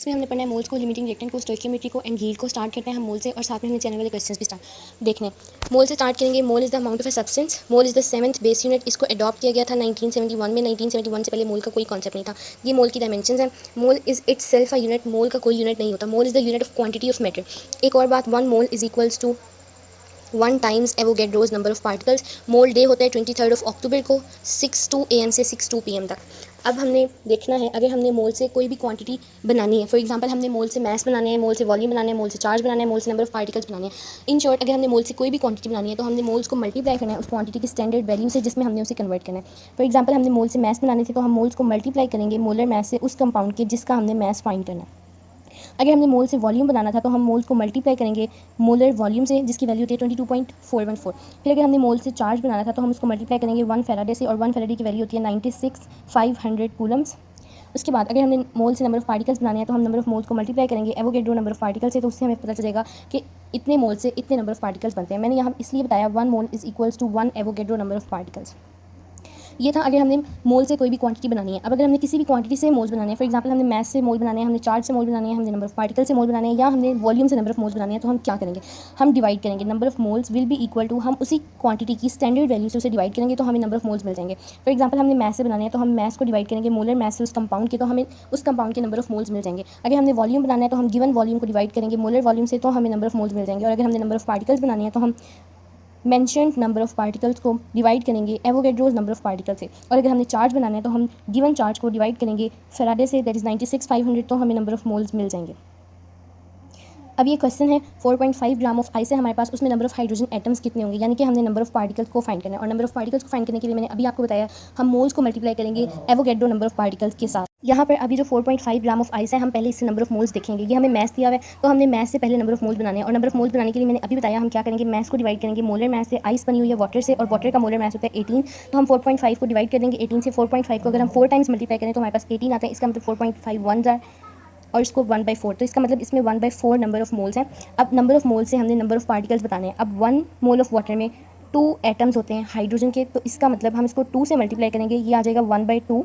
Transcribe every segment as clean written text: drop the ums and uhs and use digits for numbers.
इसमें हमने पढ़ना है मोल्स को, लिमिटिंग रिएक्टेंट को, स्टोइकियोमेट्री को एंड यील्ड को। स्टार्ट करते हैं हम मोल से और साथ में हमने चैनल वाले क्वेश्चंस भी स्टार्ट देखने हैं। मोल से स्टार्ट करेंगे। Mole is the amount of a substance. Mole is the 7th base unit. इसको अडॉप्ट किया गया था 1971 में। 1971 से पहले मोल का कोई कॉन्सेप्ट नहीं था। ये मोल की डायमेंशंस हैं। Mole is itself a unit. Mole का कोई यूनिट नहीं होता। Mole is the unit of quantity of matter. एक और बात, 1 mole is equals to 1 times Avogadro's number of particles. Mole day होता है 23 अक्टूबर को 6:02 AM से 6:02 PM तक। अब हमने देखना है, अगर हमने मोल से कोई भी क्वांटिटी बनानी है, फॉर एग्जांपल हमने मोल से मास बनाने हैं, मोल से वॉल्यूम बनाना है, मोल से चार्ज बनाना है, मोल से नंबर ऑफ पार्टिकल्स बनाने हैं। इन शॉर्ट, अगर हमने मोल से कोई भी क्वांटिटी बनानी है तो हमने मोल्स को मल्टीप्लाई करना है उस क्वांटिटी की स्टैंडर्ड वैल्यू से जिसमें हमने उसे कन्वर्ट करना है। फॉर एग्जांपल हमने मोल से मास बनाने थे तो हम मोल्स को मल्टीप्लाई करेंगे मोलर मास से उस कंपाउंड के जिसका हमने मास फाइंड करना है। अगर हमने मोल से वॉल्यूम बनाना था तो हम मोल्स को मल्टीप्लाई करेंगे मोलर वॉल्यूम से जिसकी वैल्यू होती है 22.414। फिर अगर हमने मोल से चार्ज बनाना था तो हम उसको मल्टीप्लाई करेंगे 1 फैराडे से, और 1 फैराडे की वैल्यू होती है 96,500 कूलम्स। उसके बाद अगर हमने मोल से नंबर ऑफ पार्टिकल्स बनाने हैं तो हम नंबर ऑफ मोल्स को मल्टीप्लाई करेंगे एवोगैड्रो नंबर ऑफ पार्टिकल्स से, तो उससे हमें पता चलेगा कि इतने मोल से इतने नंबर ऑफ पार्टिकल्स बनते हैं। मैंने यहाँ इसलिए बताया 1 mole is equals to 1 Avogadro number of particles. ये था अगर हमने मोल से कोई भी क्वांटिटी बनानी है। अब अगर हमने किसी भी क्वांटिटी से मोल्स बनाने हैं, फॉर एग्जांपल हमने मास से मोल बनाने हैं, हमने चार्ज से मोल बनाने हैं, हमने नंबर ऑफ पार्टिकल से मोल बनाने हैं, या हमने वॉल्यूम से नंबर ऑफ मोल्स बनाने हैं, तो हम क्या करेंगे, हम डिवाइड करेंगे। Number of moles will be equal to, हम उसी क्वांटिटी की स्टैंडर्ड वैल्यू से उसे डिवाइड करेंगे तो हमें नंबर ऑफ मोल्स मिल जाएंगे। फॉर एग्जाम्पल हमने मास से बनाने हैं तो हम मास को डिवाइड करेंगे मोलर मास से उस कंपाउंड के, तो हमें उस कंपाउंड के नंबर ऑफ मोल्स मिल जाएंगे। अगर हमने वॉल्यूम बनाना है तो हम गिवन वॉल्यूम को डिवाइड करेंगे मोलर वॉल्यूम से, तो हमें नंबर ऑफ मोल्स मिल जाएंगे। और अगर हमने नंबर ऑफ पार्टिकल्स बनानी है तो हम मेंशन्ड नंबर ऑफ पार्टिकल्स को डिवाइड करेंगे एवोगैड्रोज नंबर ऑफ पार्टिकल से। और अगर हमने चार्ज बनाना है तो हम गिवन चार्ज को डिवाइड करेंगे फैराडे से, दैट इज़ 96,500, तो हमें नंबर ऑफ मोल्स मिल जाएंगे। अब ये क्वेश्चन है 4.5 ग्राम ऑफ आइस है हमारे पास, उसमें नंबर ऑफ हाइड्रोजन एटम्स कितने होंगे, यानी कि हमने नंबर ऑफ पार्टिकल्स को फाइंड करना है। और नंबर ऑफ पार्टिकल्स को फाइंड करने के लिए मैंने अभी आपको बताया हम मोल्स को मल्टीप्लाई करेंगे एवोगैड्रो नंबर ऑफ पार्टिकल्स के साथ। यहाँ पर अभी जो 4.5 ग्राम ऑफ आइस है, हम पहले इससे नंबर ऑफ मोल्स देखेंगे। ये हमें मैस दिया हुआ है तो हमने मैस से पहले नंबर ऑफ मोल्स बनाने हैं। और नंबर ऑफ मोल्स बनाने के लिए मैंने अभी बताया हम क्या करेंगे, मैस को डिवाइड करेंगे मोलर मैस से। आइस बनी हुई है वाटर से और वाटर का मोलर मैस होता है 18, तो हम 4.5 को डिवाइड कर देंगे 18 से। 4.5 को अगर हम 4 टाइम्स मल्टीप्लाई करें तो हमारे पास 18 आता है। इसका मतलब 4.5 1 जार और इसको 1/4, तो इसका मतलब इसमें 1/4 नंबर ऑफ मोल्स हैं। अब नंबर ऑफ मोल्स से हमने नंबर ऑफ पार्टिकल्स बताने हैं। अब 1 मोल ऑफ वाटर में 2 एटम्स होते हैं हाइड्रोजन के, तो इसका मतलब हम इसको 2 से मल्टीप्लाई करेंगे, ये आ जाएगा 1/2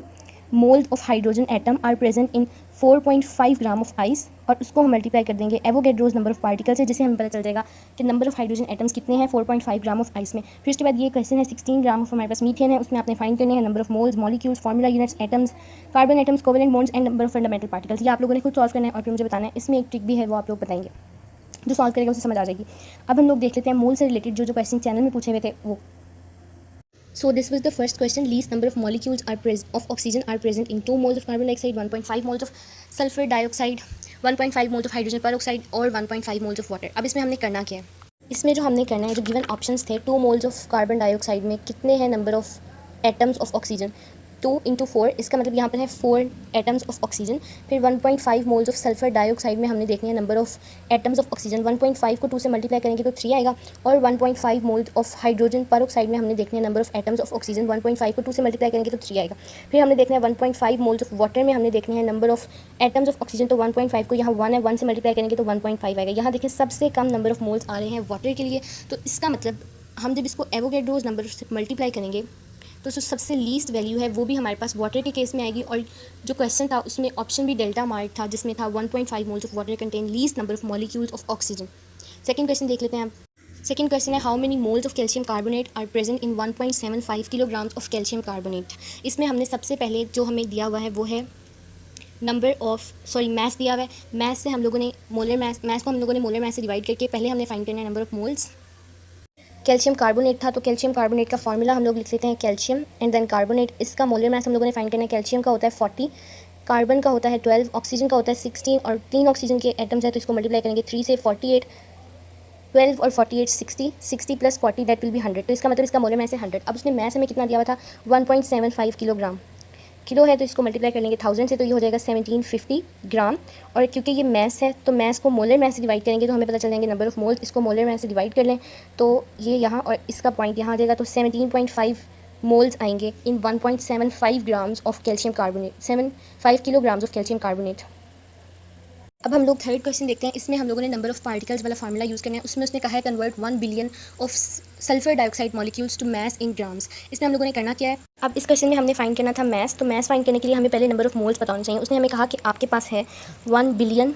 mole of hydrogen atom are present in 4.5 gram of ice, और उसको हम मल्टीप्लाई कर देंगे एवोगैड्रोज नंबर ऑफ पार्टिकल्स है, जिससे हमें पता चल जाएगा कि नंबर ऑफ हाइड्रोजन एटम्स कितने हैं 4.5 ग्राम ऑफ आइस में। फिर उसके बाद ये क्वेश्चन है 16 ग्राम ऑफ हमारे पास मीथेन है, उसमें आपने फाइंड करने हैं number of moles, molecules, formula units, atoms, carbon atoms, covalent bonds and number of fundamental particles. ये आप लोगों ने खुद सॉल्व करना है और फिर मुझे बताना है। इसमें एक ट्रिक भी है वो आप लोग बताएंगे, जो सॉल्व करेगा उसे समझ आ जाएगी। अब हम लोग देख लेते हैं मोल से रिलेटेड जो क्वेश्चन चैनल में पूछे हुए थे वो। So this was the first question. Least number of molecules of oxygen are present in 2 moles of carbon dioxide, 1.5 moles of sulfur dioxide, 1.5 moles of hydrogen peroxide और 1.5 moles of water। अब इसमें हमने करना क्या है, इसमें जो हमने करना है, जो गिवन ऑप्शंस थे, 2 moles of कार्बन डाइऑक्साइड में कितने हैं number of atoms of oxygen, 2 × 4, इसका मतलब यहाँ पर है 4 एटम्स ऑफ ऑक्सीजन। फिर 1.5 मोल्स ऑफ सल्फर डाइऑक्साइड में हमने देखनी है number of atoms of oxygen. 1.5 को 2 से मल्टीप्लाई करेंगे तो 3 आएगा। और 1.5 मोल्स ऑफ हाइड्रोजन पर ऑक्साइड में हमने देखनी है number of atoms of oxygen. 1.5 को 2 से मल्टीप्लाई करेंगे तो 3 आएगा। फिर हमने देखना है 1.5 मोल्स ऑफ वाटर में हमने देखने हैं number of atoms of oxygen, तो 1.5 को यहाँ 1 है, 1 से मल्टीप्लाई करेंगे तो 1.5 आएगा। यहाँ देखिए सबसे कम नंबर ऑफ मोल्स आ रहे हैं वाटर के लिए, तो इसका मतलब हम जब इसको एवोगैड्रोज नंबर से मल्टीप्लाई करेंगे तो जो सबसे लीस्ट वैल्यू है वो भी हमारे पास वाटर के केस में आएगी। और जो क्वेश्चन था उसमें ऑप्शन भी डेल्टा मार्क था, जिसमें था 1.5 moles of water contain least number of molecules of oxygen. Second question देख लेते हैं आप। सेकंड क्वेश्चन है how many moles of calcium carbonate are present in 1.75 kilograms of calcium carbonate. इसमें हमने सबसे पहले जो हमें दिया हुआ है वो है मैस दिया हुआ है। मैस से हम लोगों ने मैस को हम लोगों ने मोलर मैस से डिवाइड करके पहले हमने फाइंड करना है number of moles. Calcium carbonate था तो कैल्शियम कार्बोनेट का फॉर्मूला हम लोग लिख लेते हैं कैल्शियम एंड देन कार्बोनेट। इसका मोलर मास हम लोगों ने फाइंड करना है। कैल्शियम का होता है 40, कार्बन का होता है 12, ऑक्सीजन का होता है 16, और 3 ऑक्सीजन के एटम्स है तो इसको मल्टीप्लाई करेंगे 3 से 48, 12 और 48 60, 60 + 40 दैट विल बी 100, तो इसका मतलब इसका मोलर मास है 100। अब उसने मास हमें कितना दिया हुआ था 1.75 किलोग्राम, किलो है तो इसको मल्टीप्लाई कर लेंगे 1000 से, तो ये हो जाएगा 1750 ग्राम। और क्योंकि ये मैस है तो मैस को मोलर मैस से डिवाइड करेंगे तो हमें पता चल जाएंगे नंबर ऑफ मोल्स। इसको मोलर मैस से डिवाइड कर लें तो ये यहाँ और इसका पॉइंट यहाँ आ जाएगा, तो 17.5 मोल्स आएंगे इन 1.75 grams of calcium carbonate, 5 kilograms of calcium carbonate. अब हम लोग थर्ड क्वेश्चन देखते हैं। इसमें हम लोगों ने नंबर ऑफ पार्टिकल्स वाला फार्मूला यूज़ करना है। उसमें उसने कहा है convert 1 billion of sulphur dioxide molecules to mass in grams. इसमें हम लोगों ने करना क्या है, अब इस क्वेश्चन में हमने फाइंड करना था मैस। तो मैस फाइंड करने के लिए हमें पहले नंबर ऑफ मोल्स पता होना चाहिए। उसने हमें कहा कि आपके पास है 1 बिलियन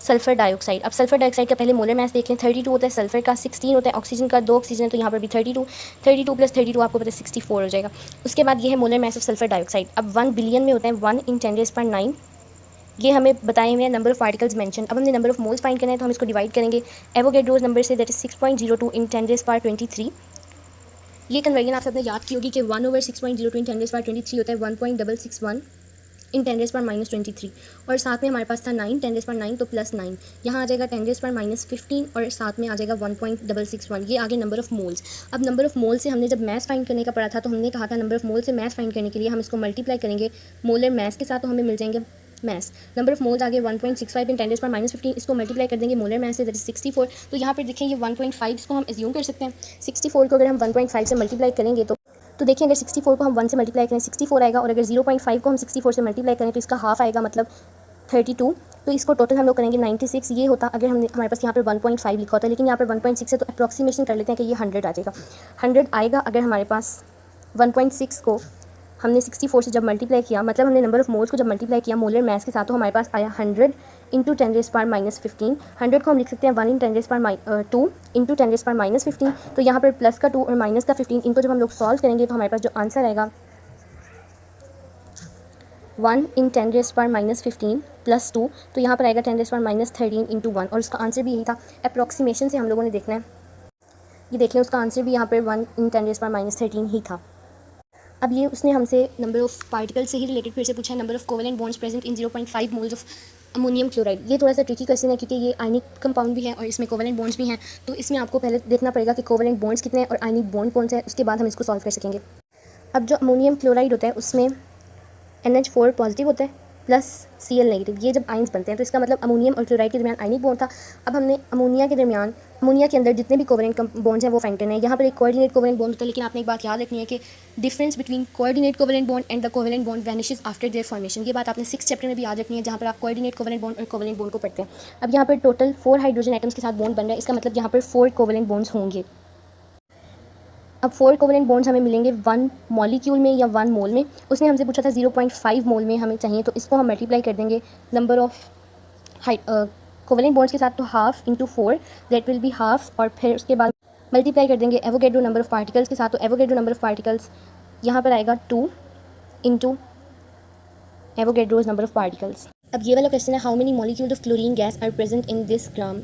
सल्फर डाइऑक्साइड। अब सल्फर डाइऑक्साइड का पहले मोलर मैस देख लें। 32 होता है सल्फर का, 16 होता है ऑक्सीजन का, 2 ऑक्सीजन है तो यहाँ पर भी 32 प्लस 32 आपको पता है 64 हो जाएगा। उसके बाद ये है molar mass of sulphur dioxide. अब 1 बिलियन में होता है 1 × 10⁻⁹। ये हमें बताए हुए हैं नंबर ऑफ पार्टिकल्स मेंशन। अब हमने नंबर ऑफ मोल्स फाइंड करना है तो हम इसको डिवाइड करेंगे एवोगैड्रोस नंबर से, दैट इज 6.02 × 10⁻23। ये कन्वर्जन आप सबने याद की होगी कि 1/6.02 × 10⁻23 होता है 1.661 इन 10⁻⁻23। और साथ में हमारे पास था 9 10⁻9 तो प्लस 9 यहाँ आ जाएगा 10⁻⁻15 और साथ में आ जाएगा 1.661। ये आगे नंबर ऑफ मोल्स। अब नंबर ऑफ मोल से हमने जब मैस फाइंड करने का पढ़ा था तो हमने कहा था नंबर ऑफ मोल से मैस फाइंड करने के लिए हम इसको मल्टीप्लाई करेंगे मोलर मैस के साथ तो हमें मिल जाएंगे मैस। नंबर ऑफ मोल्स आगे 1.65 इन 10⁻⁻15, इसको मल्टीप्लाई कर देंगे मोलर मैस से, दैट इज 64। तो यहाँ पर देखें ये 1.5 इसको हम एज्यूम कर सकते हैं। 64 को अगर हम 1.5 से मल्टीप्लाई करेंगे तो देखिए अगर 64 को हम 1 से मल्टीप्लाई करें 64 आएगा, और अगर 0.5 को हम 64 से मल्टीप्लाई करें तो इसका हाफ आएगा, मतलब 32। तो इसको टोटल हम लोग करेंगे 96। ये होता अगर हमने हमारे पास यहाँ पर 1.5 लिखा होता है, लेकिन यहाँ पर 1.6 है तो अप्रॉक्सीमेशन कर लेते हैं कि ये 100 आ जाएगा। 100 आएगा अगर हमारे पास 1.6 को हमने 64 से जब मल्टीप्लाई किया, मतलब हमने नंबर ऑफ मोल्स को जब मल्टीप्लाई किया मोलर मैस के साथ, तो हमारे पास आया 100 × 10⁻⁻15। 100 को हम लिख सकते हैं 1 × 10⁻2 × 10⁻15। तो यहाँ पर प्लस का 2 और माइनस का 15, इनको जब हम लोग सॉल्व करेंगे तो हमारे पास जो आंसर आएगा 1 × 10⁻15 प्लस 2, तो यहाँ पर आएगा 10⁻13 × 1, और उसका आंसर भी यही था। अप्रॉक्सीमेशन से हम लोगों ने देखना है। ये देख लें उसका आंसर भी यहाँ पर 1 × 10⁻13 ही था। अब ये उसने हमसे नंबर ऑफ़ पार्टिकल से ही रिलेटेड फिर से पूछा है, number of covalent bonds present in 0.5 moles of ammonium chloride. ये थोड़ा सा ट्रिकी क्वेश्चन है क्योंकि ये आयनिक कंपाउंड भी है और इसमें कोवेलेंट बॉन्ड्स भी हैं। तो इसमें आपको पहले देखना पड़ेगा कि कोवेलेंट बॉन्ड्स कितने हैं और आयनिक बॉन्ड कौन सा है, उसके बाद हम इसको सॉल्व कर सकेंगे। अब जो अमोनियम क्लोराइड होता है उसमें NH4 पॉजिटिव होता है प्लस Cl नेगेटिव। ये जब आइंस बनते हैं तो इसका मतलब अमोनियम और क्लोराइड के दरमियान आयनिक बॉन्ड था। अब हमने अमोनिया के अंदर जितने भी कोवेलेंट बॉन्ड्स हैं वो फाइंड करने हैं। यहाँ पर एक कोऑर्डिनेट कोवेलेंट बॉन्ड होता है, लेकिन आपने एक बात याद रखनी है कि difference between coordinate covalent bond and the covalent bond vanishes after their formation. ये बात आपने 6th चैप्टर में भी याद रखनी है, जहाँ पर आप कोऑर्डिनेट कोवेलेंट बॉन्ड और कोवेलेंट बॉन्ड को पढ़ते हैं। अब यहाँ पर टोटल 4 हाइड्रोजन एटम्स के साथ बॉन्ड बन रहा है, इसका मतलब यहाँ पर 4 कोवेलेंट बॉन्ड्स होंगे। अब 4 कोवेलेंट बॉन्ड्स हमें मिलेंगे 1 मॉलिक्यूल में या 1 मोल में। उसने हमसे पूछा था 0.5 मोल में हमें चाहिए, तो इसको हम मल्टीप्लाई कर देंगे नंबर ऑफ़ कोवेलेंट बॉन्ड्स के साथ, तो half × 4 that will be half, और फिर उसके बाद मल्टीप्लाई कर देंगे एवोगैड्रो नंबर ऑफ़ पार्टिकल्स के साथ। तो एवोगैड्रो नंबर ऑफ़ पार्टिकल्स यहाँ पर आएगा 2 × एवोगैड्रोज नंबर ऑफ़ पार्टिकल्स। अब ये वाला क्वेश्चन है how many molecules of chlorine gas are present in this gram.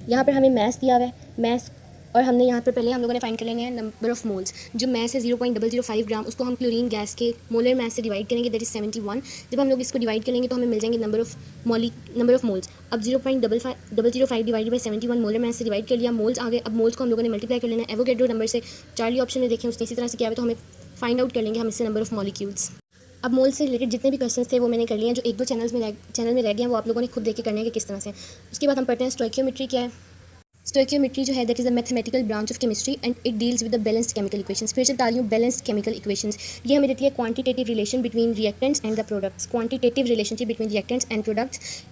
यहाँ पर हमें मैस दिया हुआ है, मैस, और हमने यहाँ पर पहले हम लोगों ने फाइंड कर लेंगे नंबर ऑफ मोल्स। जो मैस है 0.005 ग्राम, उसको हम क्लोरीन गैस के मोलर मैस से डिवाइड करेंगे, दैट इज 71। जब हम लोग इसको डिवाइड करेंगे तो हमें मिल जाएंगे नंबर ऑफ मोल्स। अब 0.005 डिवाइडेड बाई 71 मोलर मैस से डिवाइड कर लिया, मोल्स आ गए। अब मोल्स को हम लोगों ने मल्टीप्लाई कर लेना है एवोगैड्रो नंबर से। चार्ली ऑप्शन में देखें उसने इसी तरह से किया है, तो हमें फाइंड आउट कर लेंगे हम इससे नंबर ऑफ मॉलिक्यूल्स। अब मोल से रिलेटेड जितने भी क्वेश्चन थे वो मैंने कर लिए हैं, जो 1-2 चैनल में रह गए हैं वो आप लोगों ने खुद देख के करने हैं कि किस तरह से। उसके बाद हम पढ़ते हैं स्टोइकियोमेट्री क्या है। स्टोइकियोमेट्री जो है that is a mathematical branch of chemistry and it deals with the balanced chemical equations. फिर से बता रही हूँ, बैलेंस्ड केमिकल इक्वेशंस। ये हमें देती है quantitative relation between reactants and the products, quantitative relationship between reactants and products.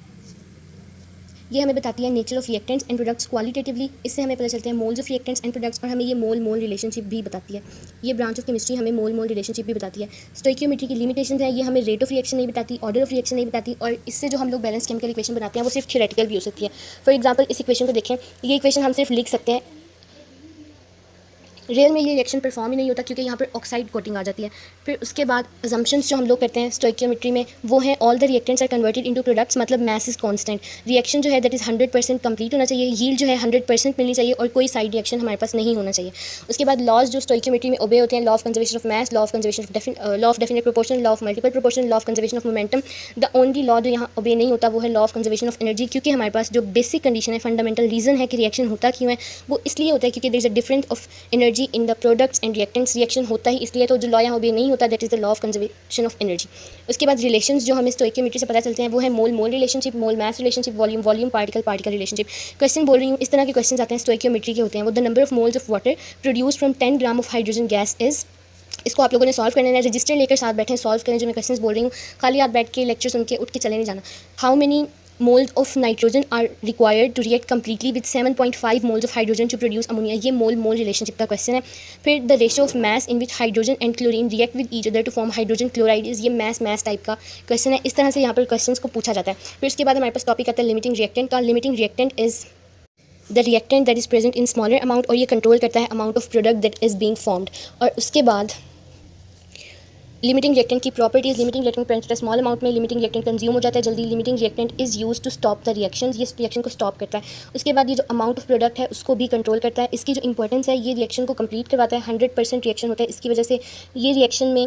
ये हमें बताती है nature of reactants and products qualitatively. इससे हमें पता चलते हैं moles of reactants and products, और हमें ये मोल रिलेशनशिप भी बताती है। ये ब्रांच ऑफ केमिस्ट्री हमें मोल रिलेशनशिप भी बताती है। स्टोइकियोमेट्री की लिमिटेशन है, ये हमें रेट ऑफ रिएक्शन नहीं बताती, ऑर्डर ऑफ रिएक्शन नहीं बताती, और इससे जो हम लोग बैलेंस केमिकल इक्वेशन बनाते हैं वो सिर्फ थियोरेटिकल भी हो सकती है। फॉर एग्जाम्पल इस इक्वेशन को देखें, ये इक्वेशन हम सिर्फ लिख सकते हैं, रियल में ये रिएक्शन परफॉर्म ही नहीं होता क्योंकि यहाँ पर ऑक्साइड कोटिंग आ जाती है। फिर उसके बाद अजम्पशंस जो हम लोग करते हैं स्टोइकियोमेट्री में वो हैं all the reactants are converted into products, मतलब मैस इज कांस्टेंट। रिएक्शन जो है दैट इज़ 100% कंप्लीट होना चाहिए, यील्ड जो है 100% मिलनी चाहिए, और कोई साइड रिएक्शन हमारे पास नहीं होना चाहिए। उसके बाद लॉज जो स्टोइकियोमेट्री में ओबे होते हैं, law of conservation of mass, law of conservation of law of definite proportion, law of multiple proportion, law of conservation of momentum. The only law जो यहाँ ओबे नहीं होता वो है law of conservation of energy, क्योंकि हमारे पास जो बेसिक कंडीशन है, फंडामेंटल रीज़न है कि रिएक्शन होता क्यों है, वो इसलिए होता है क्योंकि there is a difference of energy in the products and reactants. Reaction होता ही इसलिए, तो जो लॉ यहाँ ओबे नहीं होता that is the law of conservation of energy. उसके बाद रिलेशंस जो हमें स्टोइकियोमेट्री से पता चलते हैं वो है mole relationship, mole mass relationship, volume particle relationship. Question बोल रही हूँ, इस तरह के क्वेश्चन आते हैं स्टोइकियोमेट्री के होते हैं। वो the number of moles of water produce from 10 gram of hydrogen gas is. इसको आप लोगों ने सॉल्व करना है, रजिस्टर लेकर साथ बैठे सॉल्व करें जो मैं क्वेश्चंस बोल रही हूँ। खाली आप बैठ के लेक्चर सुन के उठ के चले नहीं जाना। How many moles of nitrogen are required to react completely with 7.5 moles of hydrogen to produce ammonia. ये मोल रिलेशनशिप का क्वेश्चन है. फिर the ratio of mass in which hydrogen and chlorine react with each other to form hydrogen chloride is. ये mass type का question है. इस तरह से यहाँ पर क्वेश्चन को पूछा जाता है. फिर उसके बाद हमारे पास टॉपिक आता है लिमिटिंग रिएक्टेंट का. Limiting reactant is the reactant that is present in smaller amount, और ये कंट्रोल करता है amount of product that is being formed. और उसके बाद लिमिटिंग रिएक्टेंट की प्रॉपर्टीज. लिमिटिंग रिएक्टेंट प्रेजेंट है स्मॉल अमाउंट में. लिमिटिंग रिएक्टेंट कंज्यूम हो जाता है जल्दी. Limiting reactant is use to stop the reaction. ये रिएक्शन को स्टॉप करता है. उसके बाद ये जो अमाउंट ऑफ प्रोडक्ट है उसको भी कंट्रोल करता है. इसकी जो इंपॉर्टेंस है, ये रिएक्शन को कंप्लीट करवाता है. 100% रिएक्शन होता है. इसकी वजह से ये रिएक्शन में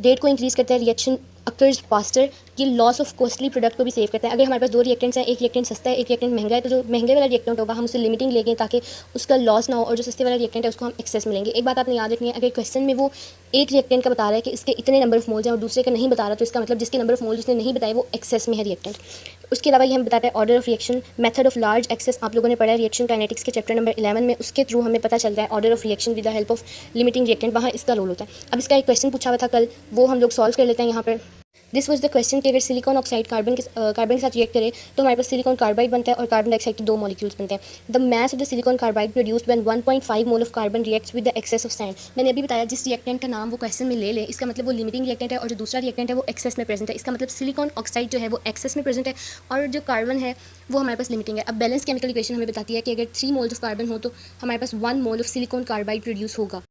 रेट को इंक्रीज़ करता है. Reaction occurs faster. ये लॉस ऑफ कॉस्टली प्रोडक्ट को भी सेव करता है. अगर हमारे पास दो रिएक्टेंट्स हैं, एक रिएक्टेंट सस्ता है, एक रिएक्टेंट महंगा है, तो जो महंगे वाला रिएक्टेंट होगा हम उससे लिमिटिंग लेंगे ताकि उसका लॉस ना हो, और जो सस्ते वाला रिएक्टेंट है उसको हम एक्सेस में लेंगे. एक बात आपने याद रखनी है, अगर क्वेश्चन में वो एक रिएक्टेंट का बता रहा है कि इसके इतने नंबर ऑफ मोल्स हैं और दूसरे का नहीं बता रहा, तो इसका मतलब जिसके नंबर ऑफ मोल्स उसने नहीं बताए वो एक्सेस में है रिएक्टेंट. उसके अलावा ये हमें बताता है order of reaction, method of large access. आप लोगों ने पढ़ा है रिएक्शन काइनेटिक्स के चैप्टर नंबर 11 में. उसके थ्रू हमें पता चलता है order of reaction with the help of limiting reactant. वहाँ इसका रोल होता है. अब इसका एक क्वेश्चन पूछा हुआ था कल, वो हम लोग सॉल्व कर लेते हैं यहाँ पर. दिस वॉज द क्वेश्चन कि अगर सिलिकॉन ऑक्साइड कार्बन के साथ रिएक्ट करे तो हमारे पास सिलिकॉन कार्बाइड बनता है और कार्बन डाइऑक्साइड के 2 मॉलिक्यूल्स बनते हैं. The mass of the silicon carbide produced when 1.5 mole of carbon reacts with the excess of sand. मैंने अभी बताया जिस रिएक्टेंट का नाम वो क्वेश्चन में ले ले, इसका मतलब वो लिमिटिंग रिएक्टेंट है, और जो दूसरा रिएक्टेंट है वो एक्सेस में प्रेजेंट है. इसका मतलब सिलिकॉन ऑक्साइड जो है वो एक्सेस में प्रेजेंट है और जो कार्बन है वो हमारे पास लिमिटिंग है. अब बैलेंस केमिकल इक्वेशन हमें बताती है कि अगर 3 मोल्स ऑफ कार्बन हो तो हमारे पास 1 मोल ऑफ सिलिकॉन कार्बाइड प्रोड्यूस होगा.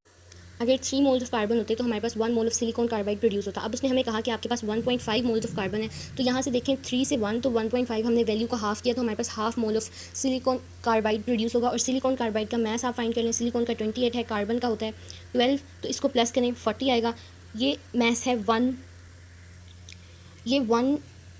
अगर 3 मोल्स ऑफ कार्बन होते तो हमारे पास 1 मोल ऑफ सिलिकॉन कार्बाइड प्रोड्यूस होता. अब उसने हमें कहा कि आपके पास 1.5 मोल्स ऑफ कार्बन है, तो यहाँ से देखें 3 से 1 तो 1.5 हमने वैल्यू का हाफ किया, तो हमारे पास half mole of silicon carbide produce होगा. और सिलिकॉन कार्बाइड का मास आप फाइंड कर लें. सिलिकॉन का 28 है, कार्बन का होता है 12, तो इसको प्लस करें 40 आएगा. ये मास है 1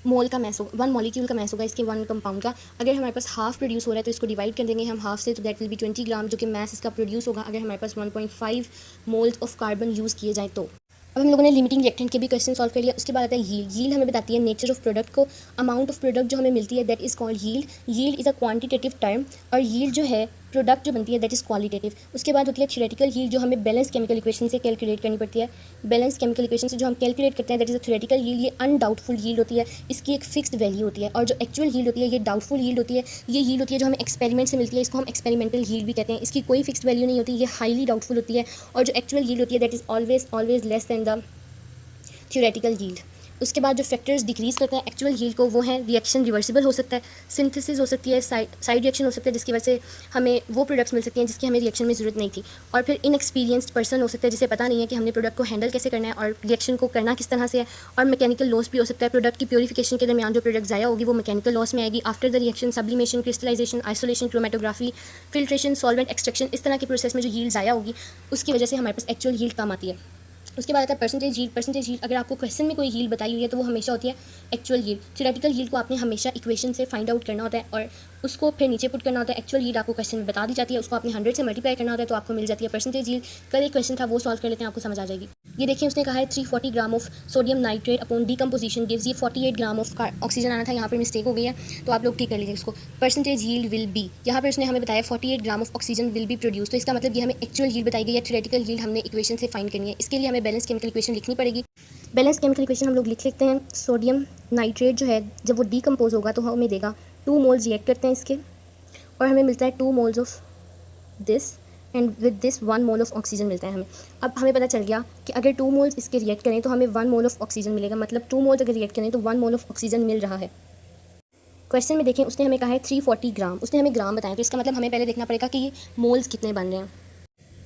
मोल का मैस होगा, 1 मॉलिक्यूल का मैस होगा इसके 1 कंपाउंड का. अगर हमारे पास हाफ प्रोड्यूस हो रहा है तो इसको डिवाइड कर देंगे हम हाफ से, तो दैट विल बी 20 ग्राम, जो कि मैस इसका प्रोड्यूस होगा अगर हमारे पास 1.5 मोल्स ऑफ कार्बन यूज़ किए जाए तो. अब हम लोगों ने लिमिटिंग रिएक्टेंट के भी क्वेश्चन सॉल्व कर लिया. उसके बाद आता है यील्ड. यील्ड हमें बताती है नेचर ऑफ प्रोडक्ट को. अमाउंट ऑफ प्रोडक्ट जो हमें मिलती है that is called yield. Yield is a quantitative term, और यील्ड जो है प्रोडक्ट जो बनती है दैट इज़ क्वालिटेटिव. उसके बाद होती है थ्योरेटिकल यील्ड, जो हमें बैलेंस केमिकल इक्वेशन से कैलकुलेट करनी पड़ती है. बैलेंस केमिकल इक्वेशन से जो हम कैलकुलेट करते हैं that is a theoretical yield. ये अनडाउटफुल यील्ड होती है, इसकी एक फिक्स्ड वैल्यू होती है. और जो एक्चुअल यील्ड होती है ये डाउटफुल यील्ड होती है. ये यील्ड होती है जो हमें एक्सपेरिमेंट से मिलती है, इसको हम एक्सपेरिमेंटल यील्ड भी कहते हैं. इसकी कोई फिक्स्ड वैल्यू नहीं होती, ये हाईली डाउटफुल होती है. और जो एक्चुअल यील्ड होती है that is always less than the theoretical yield. उसके बाद जो फैक्टर्स डिक्रीज़ करते हैं एक्चुअल यील्ड को वो हैं रिएक्शन रिवर्सिबल हो सकता है, सिंथेसिस हो सकती है, साइड रिएक्शन हो सकता है जिसकी वजह से हमें वो प्रोडक्ट्स मिल सकती हैं जिसकी हमें रिएक्शन में ज़रूरत नहीं थी. और फिर इनएक्सपीरियंस्ड पर्सन हो सकता है जिसे पता नहीं है कि हमने प्रोडक्ट को हैंडल कैसे करना है और रिएक्शन को करना किस तरह से है. और मैकेनिकल लॉस भी हो सकता है. प्रोडक्ट की प्योरीफिकेशन के दरमियान जो प्रोडक्ट ज़ाया होगी वो मैकेनिकल लॉस में आएगी. After the reaction sublimation, crystallisation, isolation, chromatography, filtration, solvent extraction, इस तरह के प्रोसेस में जो यील्ड ज़ाया होगी उसकी वजह से हमारे पास एक्चुअल यील्ड कम आती है. उसके बाद आता है परसेंटेज यील्ड. परसेंटेज यील्ड अगर आपको क्वेश्चन में कोई यील्ड बताई हुई है तो वो हमेशा होती है एक्चुअल यील्ड. थ्योरेटिकल यील्ड को आपने हमेशा इक्वेशन से फाइंड आउट करना होता है और उसको फिर नीचे पुट करना होता है. एक्चुअल यील्ड आपको क्वेश्चन में बता दी जाती है, उसको आपने 100 से मल्टीप्लाई करना होता है तो आपको मिल जाती है परसेंटेज यील्ड. कल एक क्वेश्चन था वो सॉल्व कर लेते हैं, आपको समझ आ जाएगी. ये देखिए उसने कहा है 340 gram of sodium nitrate upon decomposition gives. ये 48 ग्राम ऑफ ऑक्सीजन आना था, यहाँ पर मिस्टेक हो गई है तो आप लोग ठीक कर लीजिए उसको. परसेंटेज यील्ड विल बी, यहाँ पर उसने हमें बताया 48 gram of oxygen will be produce. तो इसका मतलब ये हमें एक्चुअल यील्ड बताई गई है. थ्योरेटिकल यील्ड हमने इक्वेशन से फाइंड करनी है. इसके लिए हमें बैलेंस केमिकल इक्वेशन लिखनी पड़ेगी. बैलेंस केमिकल इक्वेशन हम लोग लिख लेते हैं. सोडियम नाइट्रेट जो है जब वो डीकम्पोज होगा तो हमें देगा 2 मोल्स रिएक्ट करते हैं इसके और हमें मिलता है 2 moles of this and with this 1 mole of oxygen मिलता है हमें. अब हमें पता चल गया कि अगर 2 मोल्स इसके रिएक्ट करें तो हमें 1 मोल ऑफ ऑक्सीजन मिलेगा. मतलब 2 मोल्स अगर रिएक्ट करें तो 1 मोल ऑफ ऑक्सीजन मिल रहा है. क्वेश्चन में देखें उसने हमें कहा है 340 ग्राम, उसने हमें ग्राम बताया, तो इसका मतलब हमें पहले देखना पड़ेगा कि ये मोल्स कितने बन रहे हैं.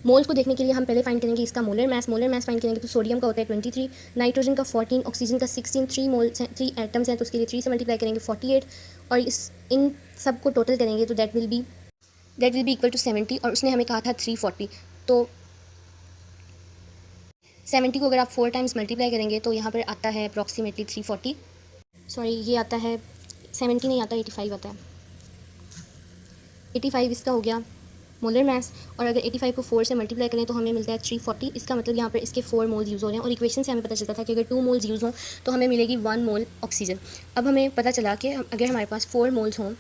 मोल्स को देखने के लिए हम पहले फाइंड करेंगे इसका molar mass. Molar mass find करेंगे तो सोडियम का होता है 23, नाइट्रोजन का 14, ऑक्सीजन का 16, 3 मोल्स हैं, 3 एटम्स हैं तो उसके लिए 3 से मल्टीप्लाई करेंगे 48 और इन सब को टोटल करेंगे तो that will be equal to 70. और उसने हमें कहा था 340, तो 70 को अगर आप 4 टाइम्स मल्टीप्लाई करेंगे तो यहाँ पर आता है अप्रॉक्सीमेटली 340. सॉरी ये आता है 70 नहीं आता, 85 आता है. 85 इसका हो गया मोलर मास. और अगर 85 को 4 से मल्टीप्लाई करें तो हमें मिलता है 340. इसका मतलब यहाँ पर इसके 4 मोल्स यूज़ हो रहे हैं. और इक्वेशन से हमें पता चलता था कि अगर 2 मोल्स यूज़ हों तो हमें मिलेगी 1 मोल ऑक्सीजन. अब हमें पता चला कि अगर हमारे पास 4 मोल्स हों,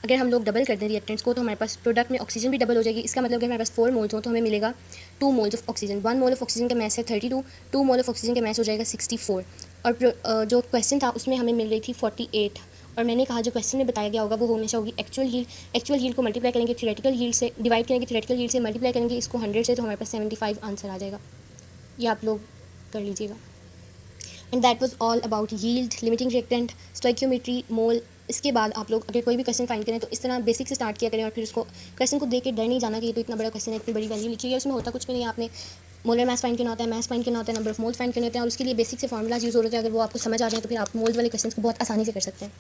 अगर हम लोग डबल कर दें रिएक्टेंट्स को तो हमारे पास प्रोडक्ट में ऑक्सीजन भी डबल हो जाएगी. इसका मतलब अगर हमारे पास 4 मोल्स हो तो हमें मिलेगा 2 moles of oxygen. 1 mole of oxygen का मैस है 32, 2 मोल ऑफ ऑक्सीजन का मैस हो जाएगा 64. और जो क्वेश्चन था उसमें हमें मिल रही थी 48, और मैंने कहा जो क्वेश्चन में बताया गया होगा वो हमेशा होगी एक्चुअल यील्ड को मल्टीप्लाई करेंगे थ्योरेटिकल यील्ड से, डिवाइड करेंगे थ्योरेटिकल यील्ड से, मल्टीप्लाई करेंगे इसको 100 से, तो हमारे पास 75 आंसर आ जाएगा। ये आप लोग कर लीजिएगा। And that was all about yield, limiting reactant, stoichiometry, mole. इसके बाद आप लोग अगर कोई भी क्वेश्चन फाइंड करें तो इस तरह बेसिक से स्टार्ट किया करें, और फिर उसको क्वेश्चन को देख के डर नहीं जाना कि ये तो इतना बड़ा क्वेश्चन है, इतनी बड़ी वैल्यू लिखी है, उसमें होता कुछ भी नहीं है। आपने मोलर मास फाइंड करना होता है, मास फाइंड करना होता है, नंबर ऑफ मोल्स फाइंड करने होते हैं, और उसके लिए बेसिक से फॉर्मूलाज यूज़ हो रहे हैं। अगर वो आपको समझ आ जाए तो फिर आप मोल्स वाले क्वेश्चन को बहुत आसानी से कर सकते हैं।